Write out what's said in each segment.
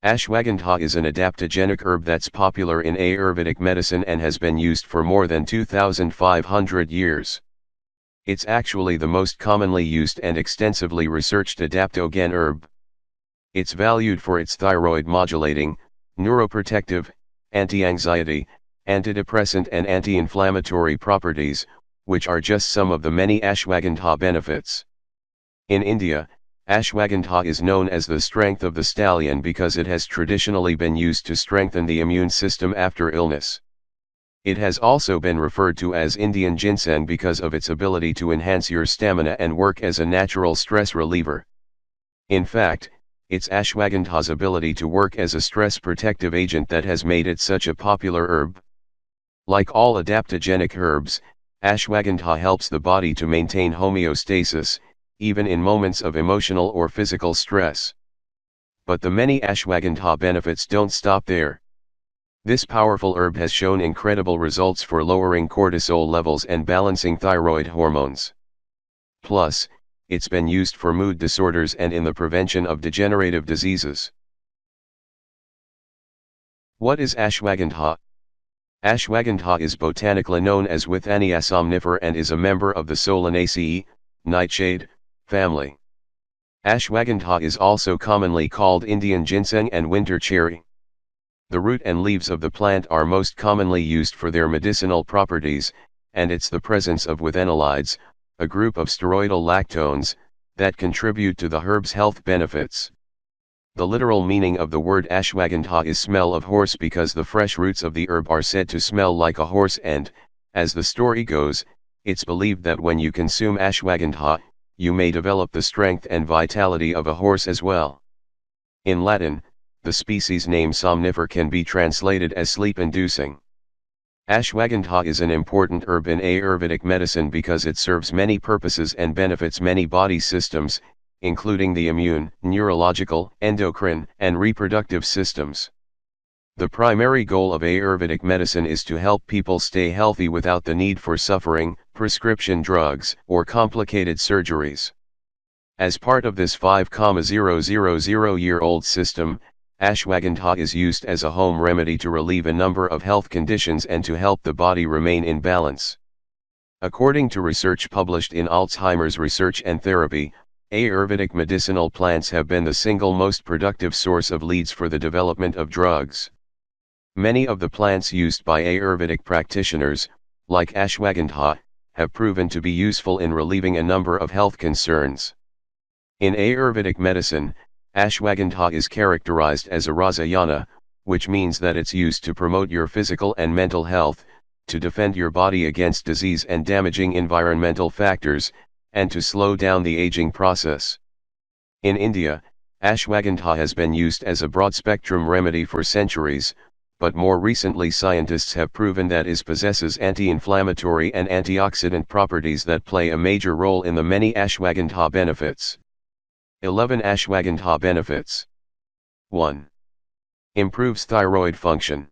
Ashwagandha is an adaptogenic herb that's popular in Ayurvedic medicine and has been used for more than 2,500 years. It's actually the most commonly used and extensively researched adaptogen herb. It's valued for its thyroid modulating, neuroprotective, anti-anxiety, antidepressant and anti-inflammatory properties, which are just some of the many Ashwagandha benefits. In India, Ashwagandha is known as the strength of the stallion because it has traditionally been used to strengthen the immune system after illness. It has also been referred to as Indian ginseng because of its ability to enhance your stamina and work as a natural stress reliever. In fact, it's ashwagandha's ability to work as a stress protective agent that has made it such a popular herb. Like all adaptogenic herbs, ashwagandha helps the body to maintain homeostasis, even in moments of emotional or physical stress. But the many ashwagandha benefits don't stop there. This powerful herb has shown incredible results for lowering cortisol levels and balancing thyroid hormones. Plus, it's been used for mood disorders and in the prevention of degenerative diseases. What is ashwagandha? Ashwagandha is botanically known as Withania somnifera and is a member of the Solanaceae, nightshade, family. Ashwagandha is also commonly called Indian ginseng and winter cherry. The root and leaves of the plant are most commonly used for their medicinal properties, and it's the presence of withanolides, a group of steroidal lactones, that contribute to the herb's health benefits. The literal meaning of the word ashwagandha is smell of horse because the fresh roots of the herb are said to smell like a horse and, as the story goes, it's believed that when you consume ashwagandha, you may develop the strength and vitality of a horse as well. In Latin, the species name somnifer can be translated as sleep-inducing. Ashwagandha is an important herb in Ayurvedic medicine because it serves many purposes and benefits many body systems, including the immune, neurological, endocrine, and reproductive systems. The primary goal of Ayurvedic medicine is to help people stay healthy without the need for suffering, prescription drugs, or complicated surgeries. As part of this 5,000-year-old system, ashwagandha is used as a home remedy to relieve a number of health conditions and to help the body remain in balance. According to research published in Alzheimer's Research and Therapy, Ayurvedic medicinal plants have been the single most productive source of leads for the development of drugs. Many of the plants used by Ayurvedic practitioners, like ashwagandha, have proven to be useful in relieving a number of health concerns. In Ayurvedic medicine, ashwagandha is characterized as a rasayana, which means that it's used to promote your physical and mental health, to defend your body against disease and damaging environmental factors, and to slow down the aging process. In India, ashwagandha has been used as a broad-spectrum remedy for centuries, but more recently scientists have proven that it possesses anti-inflammatory and antioxidant properties that play a major role in the many ashwagandha benefits. 11 Ashwagandha benefits. 1. Improves thyroid function.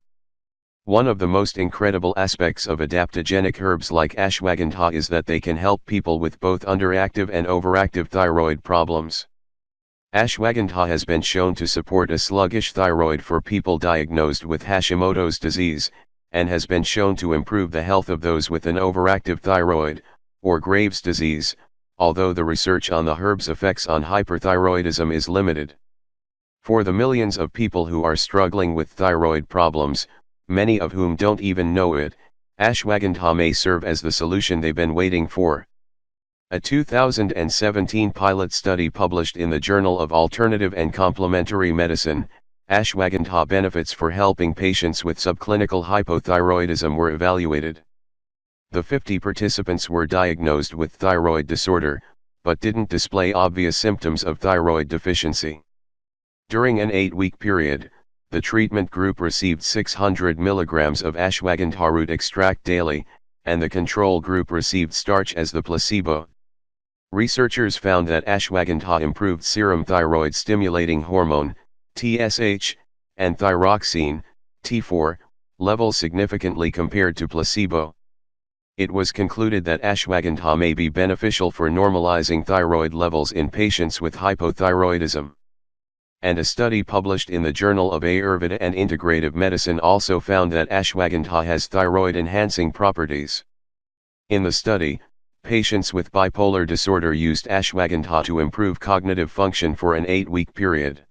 One of the most incredible aspects of adaptogenic herbs like ashwagandha is that they can help people with both underactive and overactive thyroid problems. Ashwagandha has been shown to support a sluggish thyroid for people diagnosed with Hashimoto's disease, and has been shown to improve the health of those with an overactive thyroid, or Graves' disease, although the research on the herb's effects on hyperthyroidism is limited. For the millions of people who are struggling with thyroid problems, many of whom don't even know it, ashwagandha may serve as the solution they've been waiting for. A 2017 pilot study published in the Journal of Alternative and Complementary Medicine, ashwagandha benefits for helping patients with subclinical hypothyroidism were evaluated. The 50 participants were diagnosed with thyroid disorder, but didn't display obvious symptoms of thyroid deficiency. During an 8-week period, the treatment group received 600 milligrams of ashwagandha root extract daily, and the control group received starch as the placebo. Researchers found that ashwagandha improved serum thyroid stimulating hormone, TSH, and thyroxine, T4, levels significantly compared to placebo. It was concluded that ashwagandha may be beneficial for normalizing thyroid levels in patients with hypothyroidism. and a study published in the Journal of Ayurveda and Integrative Medicine also found that ashwagandha has thyroid-enhancing properties. In the study, patients with bipolar disorder used ashwagandha to improve cognitive function for an 8-week period.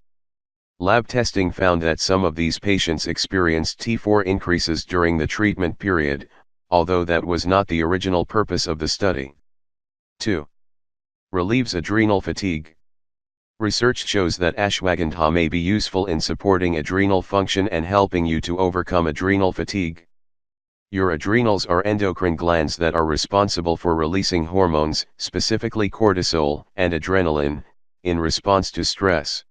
Lab testing found that some of these patients experienced T4 increases during the treatment period, although that was not the original purpose of the study. 2. Relieves adrenal fatigue. Research shows that ashwagandha may be useful in supporting adrenal function and helping you to overcome adrenal fatigue. Your adrenals are endocrine glands that are responsible for releasing hormones, specifically cortisol and adrenaline, in response to stress.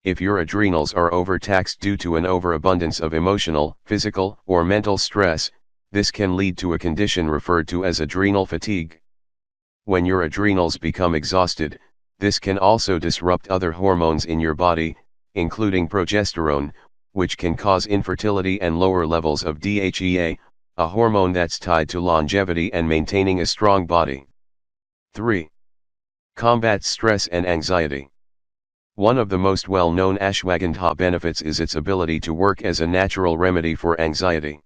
If your adrenals are overtaxed due to an overabundance of emotional, physical, or mental stress, this can lead to a condition referred to as adrenal fatigue. When your adrenals become exhausted, this can also disrupt other hormones in your body, including progesterone, which can cause infertility and lower levels of DHEA, a hormone that's tied to longevity and maintaining a strong body. 3. Combats stress and anxiety. One of the most well-known ashwagandha benefits is its ability to work as a natural remedy for anxiety.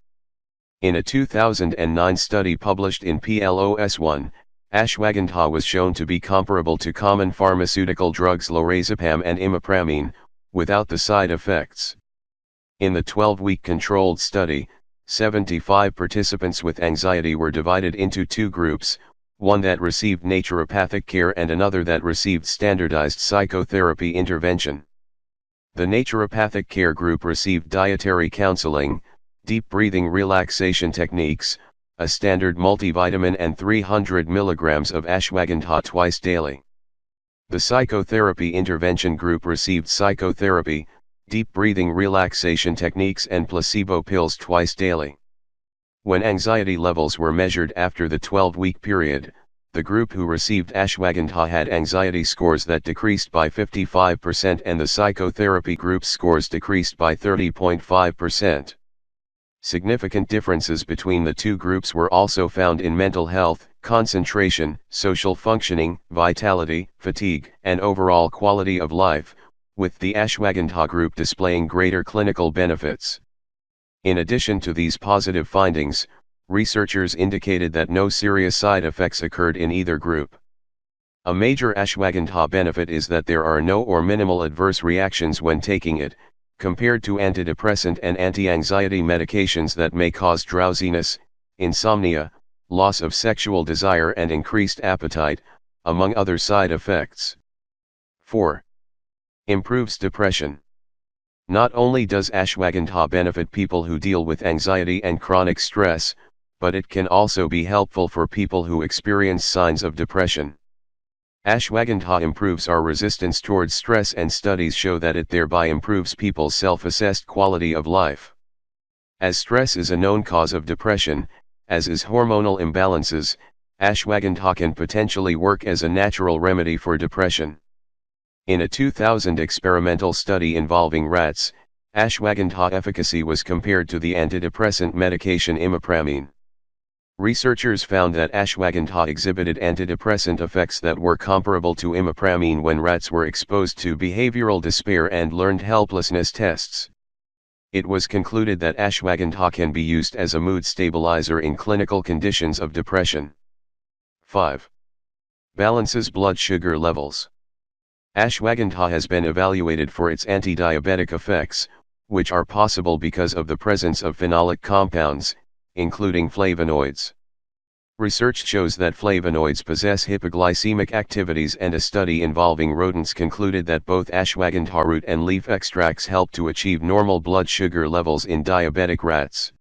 In a 2009 study published in PLOS One, ashwagandha was shown to be comparable to common pharmaceutical drugs lorazepam and imipramine, without the side effects. In the 12-week controlled study, 75 participants with anxiety were divided into 2 groups, one that received naturopathic care and another that received standardized psychotherapy intervention. The naturopathic care group received dietary counseling, deep breathing relaxation techniques, a standard multivitamin and 300 mg of ashwagandha twice daily. The psychotherapy intervention group received psychotherapy, deep breathing relaxation techniques and placebo pills twice daily. When anxiety levels were measured after the 12-week period, the group who received ashwagandha had anxiety scores that decreased by 55% and the psychotherapy group's scores decreased by 30.5%. Significant differences between the 2 groups were also found in mental health, concentration, social functioning, vitality, fatigue, and overall quality of life, with the ashwagandha group displaying greater clinical benefits. In addition to these positive findings, researchers indicated that no serious side effects occurred in either group. A major ashwagandha benefit is that there are no or minimal adverse reactions when taking it, compared to antidepressant and anti-anxiety medications that may cause drowsiness, insomnia, loss of sexual desire and increased appetite, among other side effects. 4. Improves depression. Not only does ashwagandha benefit people who deal with anxiety and chronic stress, but it can also be helpful for people who experience signs of depression. Ashwagandha improves our resistance towards stress and studies show that it thereby improves people's self-assessed quality of life. As stress is a known cause of depression, as is hormonal imbalances, ashwagandha can potentially work as a natural remedy for depression. In a 2000 experimental study involving rats, ashwagandha efficacy was compared to the antidepressant medication imipramine. Researchers found that ashwagandha exhibited antidepressant effects that were comparable to imipramine when rats were exposed to behavioral despair and learned helplessness tests. It was concluded that ashwagandha can be used as a mood stabilizer in clinical conditions of depression. 5. Balances blood sugar levels. Ashwagandha has been evaluated for its anti-diabetic effects, which are possible because of the presence of phenolic compounds, including flavonoids. Research shows that flavonoids possess hypoglycemic activities and a study involving rodents concluded that both ashwagandha root and leaf extracts help to achieve normal blood sugar levels in diabetic rats.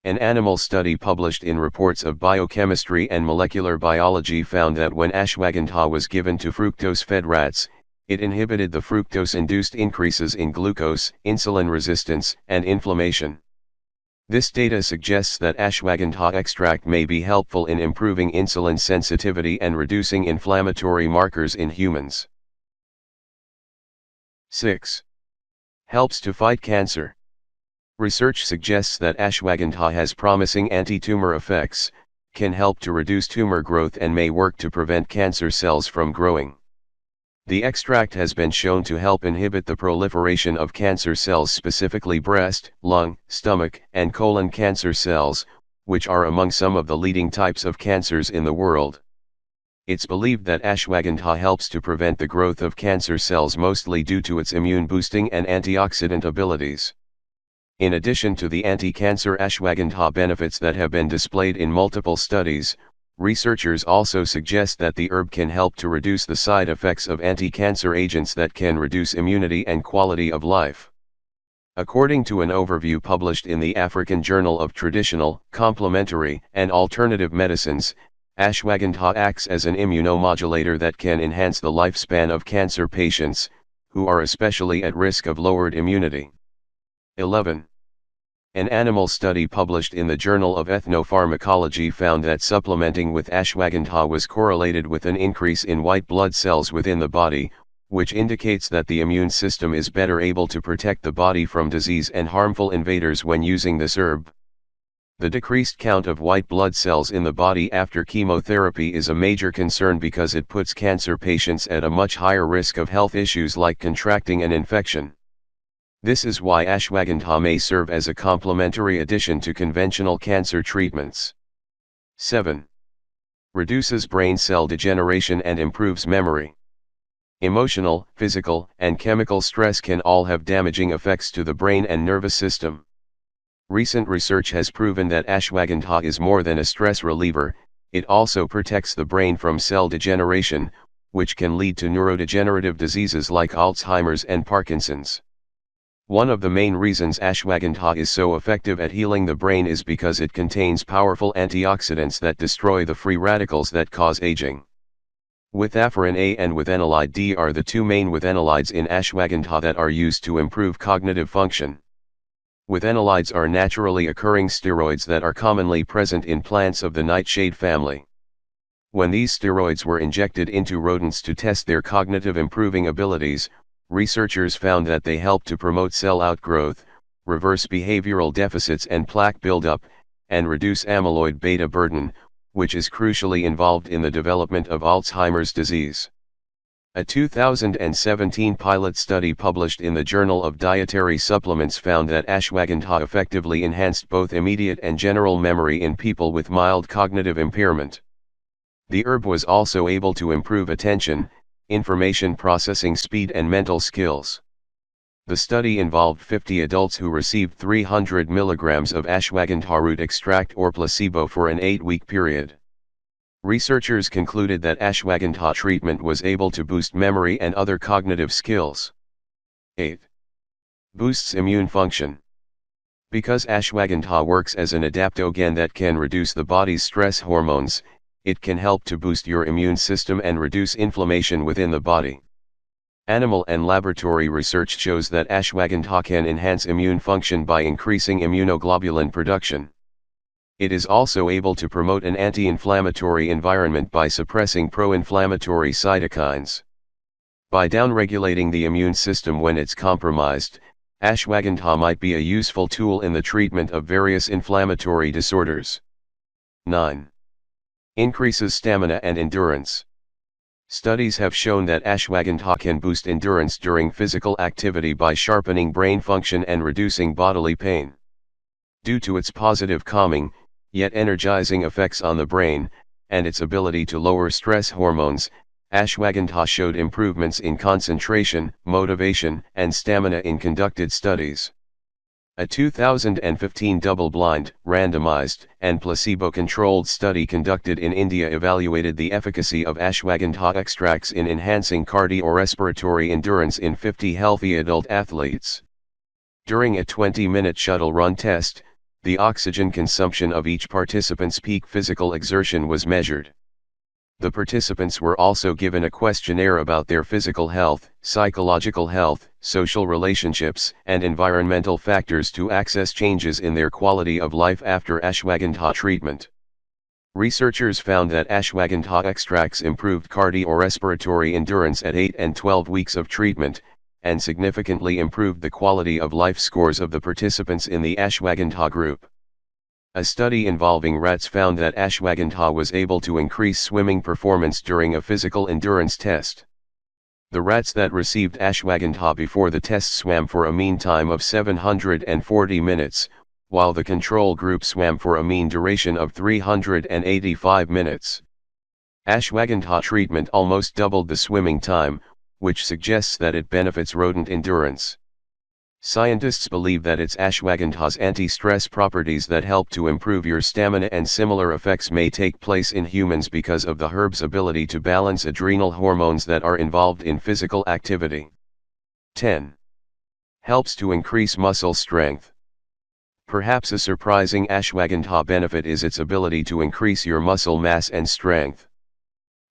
An animal study published in Reports of Biochemistry and Molecular Biology found that when ashwagandha was given to fructose-fed rats, it inhibited the fructose-induced increases in glucose, insulin resistance, and inflammation. This data suggests that ashwagandha extract may be helpful in improving insulin sensitivity and reducing inflammatory markers in humans. 6. Helps to fight cancer. Research suggests that ashwagandha has promising anti-tumor effects, can help to reduce tumor growth and may work to prevent cancer cells from growing. The extract has been shown to help inhibit the proliferation of cancer cells, specifically breast, lung, stomach, and colon cancer cells, which are among some of the leading types of cancers in the world. It's believed that ashwagandha helps to prevent the growth of cancer cells, mostly due to its immune-boosting and antioxidant abilities. In addition to the anti-cancer ashwagandha benefits that have been displayed in multiple studies, researchers also suggest that the herb can help to reduce the side effects of anti-cancer agents that can reduce immunity and quality of life. According to an overview published in the African Journal of Traditional, Complementary, and Alternative Medicines, ashwagandha acts as an immunomodulator that can enhance the lifespan of cancer patients, who are especially at risk of lowered immunity. 11. An animal study published in the Journal of Ethnopharmacology found that supplementing with ashwagandha was correlated with an increase in white blood cells within the body, which indicates that the immune system is better able to protect the body from disease and harmful invaders when using this herb. The decreased count of white blood cells in the body after chemotherapy is a major concern because it puts cancer patients at a much higher risk of health issues like contracting an infection. This is why ashwagandha may serve as a complementary addition to conventional cancer treatments. 7. Reduces brain cell degeneration and improves memory. Emotional, physical, and chemical stress can all have damaging effects to the brain and nervous system. Recent research has proven that ashwagandha is more than a stress reliever, it also protects the brain from cell degeneration, which can lead to neurodegenerative diseases like Alzheimer's and Parkinson's. One of the main reasons ashwagandha is so effective at healing the brain is because it contains powerful antioxidants that destroy the free radicals that cause aging. Withafrin A and withanolide D are the two main withanolides in ashwagandha that are used to improve cognitive function. Withanolides are naturally occurring steroids that are commonly present in plants of the nightshade family. When these steroids were injected into rodents to test their cognitive improving abilities, researchers found that they help to promote cell outgrowth, reverse behavioral deficits and plaque buildup, and reduce amyloid beta burden, which is crucially involved in the development of Alzheimer's disease. A 2017 pilot study published in the Journal of Dietary Supplements found that ashwagandha effectively enhanced both immediate and general memory in people with mild cognitive impairment. The herb was also able to improve attention, information processing speed and mental skills. The study involved 50 adults who received 300 mg of ashwagandha root extract or placebo for an 8-week period. Researchers concluded that ashwagandha treatment was able to boost memory and other cognitive skills. 8. Boosts immune function. Because ashwagandha works as an adaptogen that can reduce the body's stress hormones, it can help to boost your immune system and reduce inflammation within the body. Animal and laboratory research shows that ashwagandha can enhance immune function by increasing immunoglobulin production. It is also able to promote an anti-inflammatory environment by suppressing pro-inflammatory cytokines. By downregulating the immune system when it's compromised, ashwagandha might be a useful tool in the treatment of various inflammatory disorders. 9. Increases stamina and endurance. Studies have shown that ashwagandha can boost endurance during physical activity by sharpening brain function and reducing bodily pain. Due to its positive calming, yet energizing effects on the brain, and its ability to lower stress hormones, ashwagandha showed improvements in concentration, motivation, and stamina in conducted studies. A 2015 double-blind, randomized, and placebo-controlled study conducted in India evaluated the efficacy of ashwagandha extracts in enhancing cardiorespiratory endurance in 50 healthy adult athletes. During a 20-minute shuttle run test, the oxygen consumption of each participant's peak physical exertion was measured. The participants were also given a questionnaire about their physical health, psychological health, social relationships, and environmental factors to assess changes in their quality of life after ashwagandha treatment. Researchers found that ashwagandha extracts improved cardiorespiratory endurance at 8 and 12 weeks of treatment, and significantly improved the quality of life scores of the participants in the ashwagandha group. A study involving rats found that ashwagandha was able to increase swimming performance during a physical endurance test. The rats that received ashwagandha before the test swam for a mean time of 740 minutes, while the control group swam for a mean duration of 385 minutes. Ashwagandha treatment almost doubled the swimming time, which suggests that it benefits rodent endurance. Scientists believe that it's ashwagandha's anti-stress properties that help to improve your stamina, and similar effects may take place in humans because of the herb's ability to balance adrenal hormones that are involved in physical activity. 10. Helps to increase muscle strength. Perhaps a surprising ashwagandha benefit is its ability to increase your muscle mass and strength.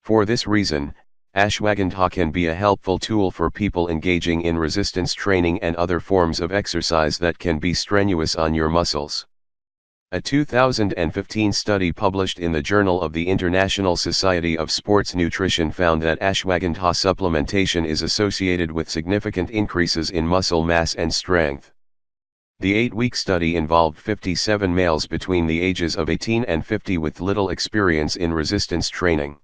For this reason, ashwagandha can be a helpful tool for people engaging in resistance training and other forms of exercise that can be strenuous on your muscles. A 2015 study published in the Journal of the International Society of Sports Nutrition found that ashwagandha supplementation is associated with significant increases in muscle mass and strength. The 8-week study involved 57 males between the ages of 18 and 50 with little experience in resistance training.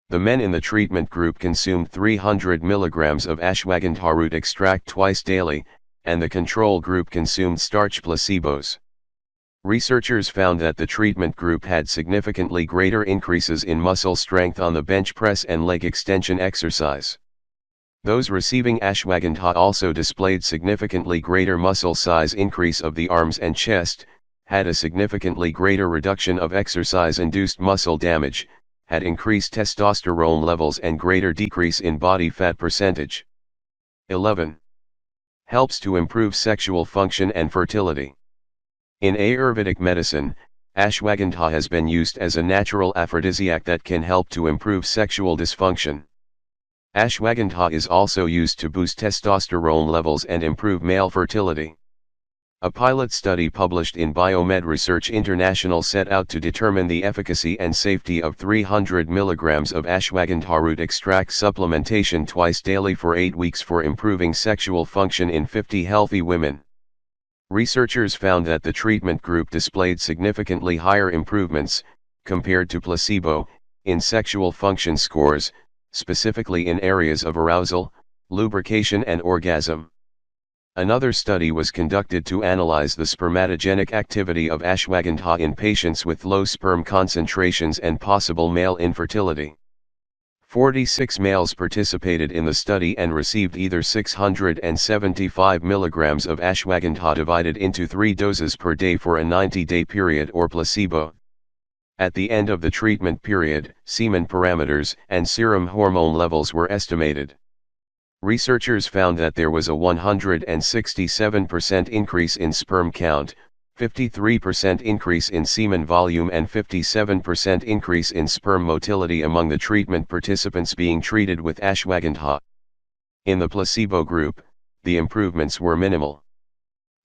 The men in the treatment group consumed 300 mg of ashwagandha root extract twice daily, and the control group consumed starch placebos. Researchers found that the treatment group had significantly greater increases in muscle strength on the bench press and leg extension exercise. Those receiving ashwagandha also displayed significantly greater muscle size increase of the arms and chest, had a significantly greater reduction of exercise-induced muscle damage, had increased testosterone levels and greater decrease in body fat percentage. 11. Helps to improve sexual function and fertility. In Ayurvedic medicine, ashwagandha has been used as a natural aphrodisiac that can help to improve sexual dysfunction. Ashwagandha is also used to boost testosterone levels and improve male fertility. A pilot study published in Biomed Research International set out to determine the efficacy and safety of 300 mg of ashwagandha root extract supplementation twice daily for 8 weeks for improving sexual function in 50 healthy women. Researchers found that the treatment group displayed significantly higher improvements, compared to placebo, in sexual function scores, specifically in areas of arousal, lubrication and orgasm. Another study was conducted to analyze the spermatogenic activity of ashwagandha in patients with low sperm concentrations and possible male infertility. 46 males participated in the study and received either 675 mg of ashwagandha divided into 3 doses per day for a 90-day period or placebo. At the end of the treatment period, semen parameters and serum hormone levels were estimated. Researchers found that there was a 167% increase in sperm count, 53% increase in semen volume and 57% increase in sperm motility among the treatment participants being treated with ashwagandha. In the placebo group, the improvements were minimal.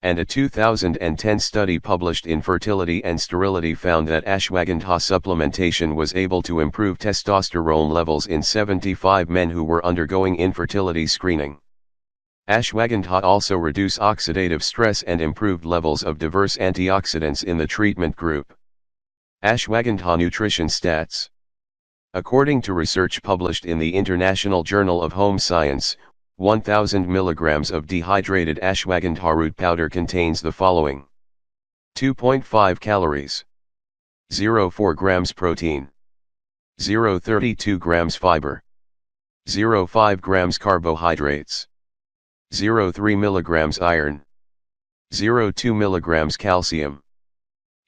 And a 2010 study published in Fertility and Sterility found that ashwagandha supplementation was able to improve testosterone levels in 75 men who were undergoing infertility screening. Ashwagandha also reduced oxidative stress and improved levels of diverse antioxidants in the treatment group. Ashwagandha nutrition stats. According to research published in the International Journal of Home Science, 1000 mg of dehydrated ashwagandha root powder contains the following: 2.5 calories, 0.4 grams protein, 0.32 grams fiber, 0.5 grams carbohydrates, 0.3 mg iron, 0.2 mg calcium,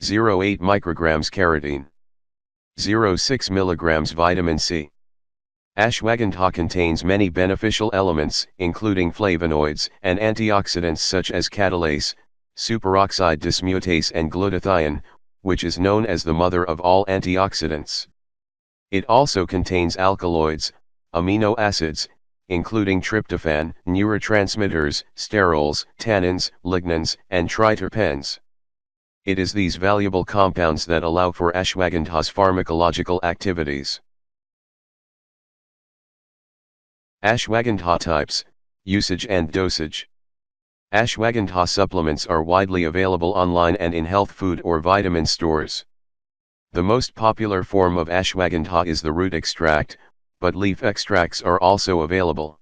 0.8 micrograms carotene, 0.6 mg vitamin C. Ashwagandha contains many beneficial elements, including flavonoids and antioxidants such as catalase, superoxide dismutase and glutathione, which is known as the mother of all antioxidants. It also contains alkaloids, amino acids, including tryptophan, neurotransmitters, sterols, tannins, lignans, and triterpenes. It is these valuable compounds that allow for ashwagandha's pharmacological activities. Ashwagandha types, usage and dosage. Ashwagandha supplements are widely available online and in health food or vitamin stores. The most popular form of ashwagandha is the root extract, but leaf extracts are also available.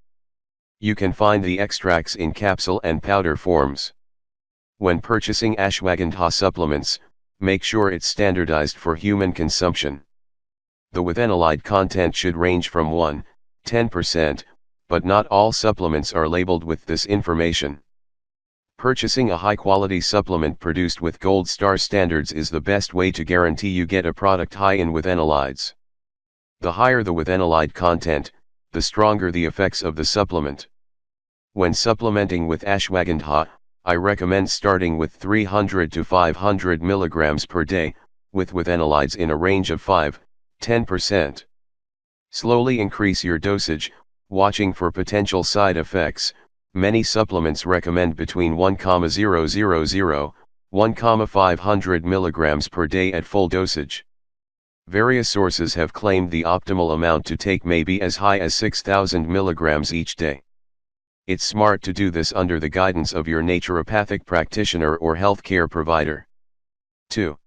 You can find the extracts in capsule and powder forms. When purchasing ashwagandha supplements, make sure it's standardized for human consumption. The withanolide content should range from 1–10%, but not all supplements are labeled with this information. Purchasing a high-quality supplement produced with gold star standards is the best way to guarantee you get a product high in withanolides. The higher the withanolide content, the stronger the effects of the supplement. When supplementing with ashwagandha, I recommend starting with 300 to 500 mg per day, with withanolides in a range of 5–10%. Slowly increase your dosage, watching for potential side effects. Many supplements recommend between 1,000–1,500 mg per day at full dosage. Various sources have claimed the optimal amount to take may be as high as 6,000 mg each day. It's smart to do this under the guidance of your naturopathic practitioner or healthcare provider. 2.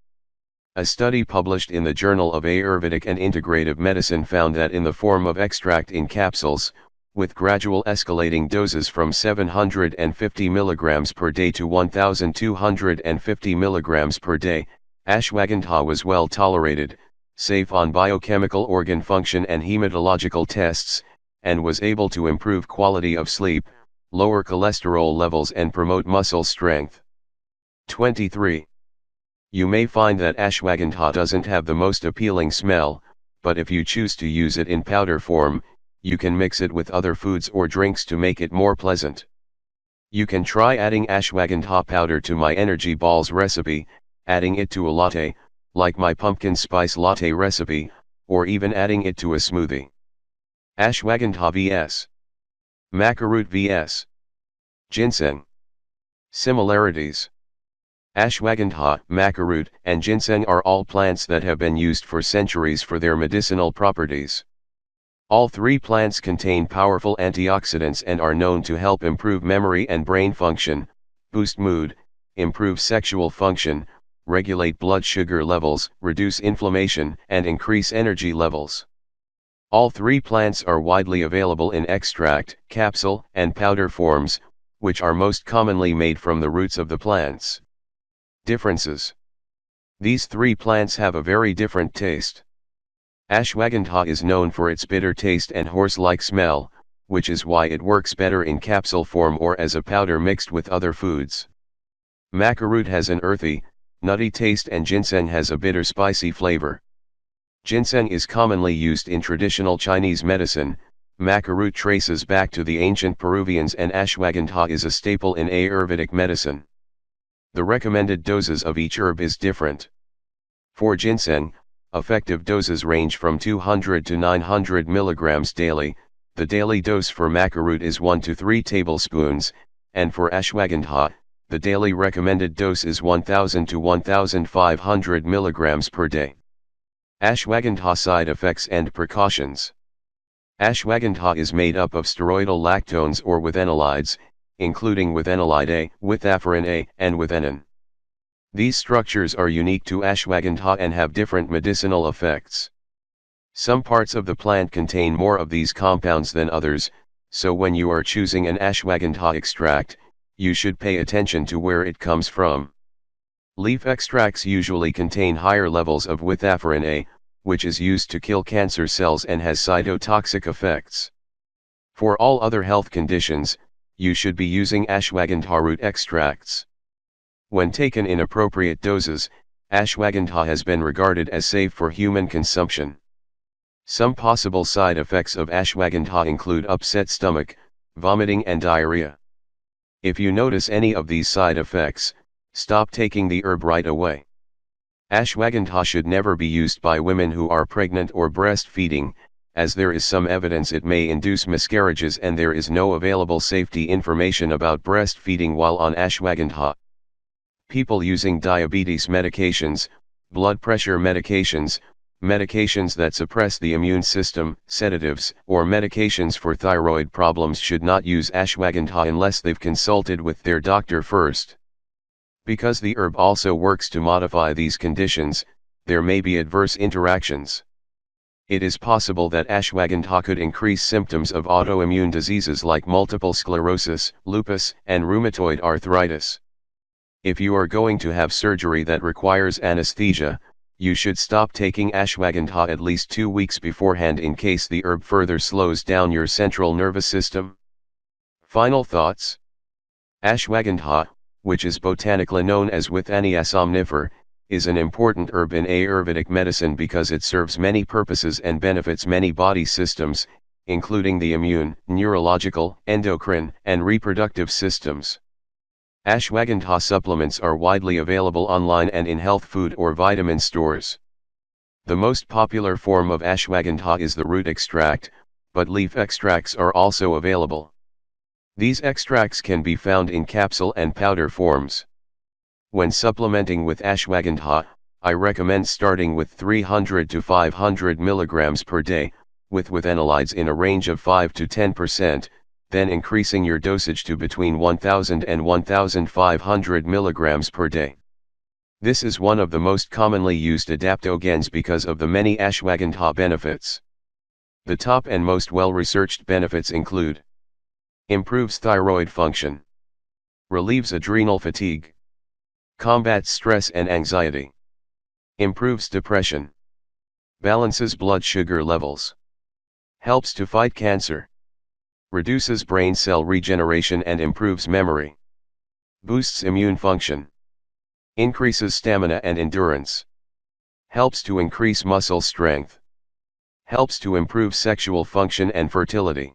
A study published in the Journal of Ayurvedic and Integrative Medicine found that in the form of extract in capsules, with gradual escalating doses from 750 mg per day to 1,250 mg per day, ashwagandha was well tolerated, safe on biochemical organ function and hematological tests, and was able to improve quality of sleep, lower cholesterol levels and promote muscle strength. 23. You may find that ashwagandha doesn't have the most appealing smell, but if you choose to use it in powder form, you can mix it with other foods or drinks to make it more pleasant. You can try adding ashwagandha powder to my energy balls recipe, adding it to a latte, like my pumpkin spice latte recipe, or even adding it to a smoothie. Ashwagandha vs. Maca root vs. ginseng. Similarities. Ashwagandha, maca root, and ginseng are all plants that have been used for centuries for their medicinal properties. All three plants contain powerful antioxidants and are known to help improve memory and brain function, boost mood, improve sexual function, regulate blood sugar levels, reduce inflammation, and increase energy levels. All three plants are widely available in extract, capsule, and powder forms, which are most commonly made from the roots of the plants. Differences. These three plants have a very different taste. Ashwagandha is known for its bitter taste and horse-like smell, which is why it works better in capsule form or as a powder mixed with other foods. Maca root has an earthy, nutty taste and ginseng has a bitter spicy flavor. Ginseng is commonly used in traditional Chinese medicine, maca root traces back to the ancient Peruvians and ashwagandha is a staple in Ayurvedic medicine. The recommended doses of each herb is different. For ginseng, effective doses range from 200 to 900 mg daily, the daily dose for maca root is 1 to 3 tablespoons, and for ashwagandha, the daily recommended dose is 1,000 to 1,500 mg per day. Ashwagandha side effects and precautions. Ashwagandha is made up of steroidal lactones or withanolides, including withanolide A, withaferin A, and withanin. These structures are unique to ashwagandha and have different medicinal effects. Some parts of the plant contain more of these compounds than others, so when you are choosing an ashwagandha extract, you should pay attention to where it comes from. Leaf extracts usually contain higher levels of withaferin A, which is used to kill cancer cells and has cytotoxic effects. For all other health conditions, you should be using ashwagandha root extracts. When taken in appropriate doses, ashwagandha has been regarded as safe for human consumption. Some possible side effects of ashwagandha include upset stomach, vomiting and diarrhea. If you notice any of these side effects, stop taking the herb right away. Ashwagandha should never be used by women who are pregnant or breastfeeding, as there is some evidence it may induce miscarriages and there is no available safety information about breastfeeding while on ashwagandha. People using diabetes medications, blood pressure medications, medications that suppress the immune system, sedatives, or medications for thyroid problems should not use ashwagandha unless they've consulted with their doctor first. Because the herb also works to modify these conditions, there may be adverse interactions. It is possible that ashwagandha could increase symptoms of autoimmune diseases like multiple sclerosis, lupus, and rheumatoid arthritis. If you are going to have surgery that requires anesthesia, you should stop taking ashwagandha at least 2 weeks beforehand in case the herb further slows down your central nervous system. Final thoughts. Ashwagandha, which is botanically known as Withania somnifer, is an important herb in Ayurvedic medicine because it serves many purposes and benefits many body systems, including the immune, neurological, endocrine, and reproductive systems. Ashwagandha supplements are widely available online and in health food or vitamin stores. The most popular form of ashwagandha is the root extract, but leaf extracts are also available. These extracts can be found in capsule and powder forms. When supplementing with ashwagandha, I recommend starting with 300 to 500 mg per day, with withanolides in a range of 5 to 10%, then increasing your dosage to between 1000 and 1500 mg per day. This is one of the most commonly used adaptogens because of the many ashwagandha benefits. The top and most well-researched benefits include: improves thyroid function, relieves adrenal fatigue, combats stress and anxiety, improves depression, balances blood sugar levels, helps to fight cancer, reduces brain cell regeneration and improves memory, boosts immune function, increases stamina and endurance, helps to increase muscle strength, helps to improve sexual function and fertility.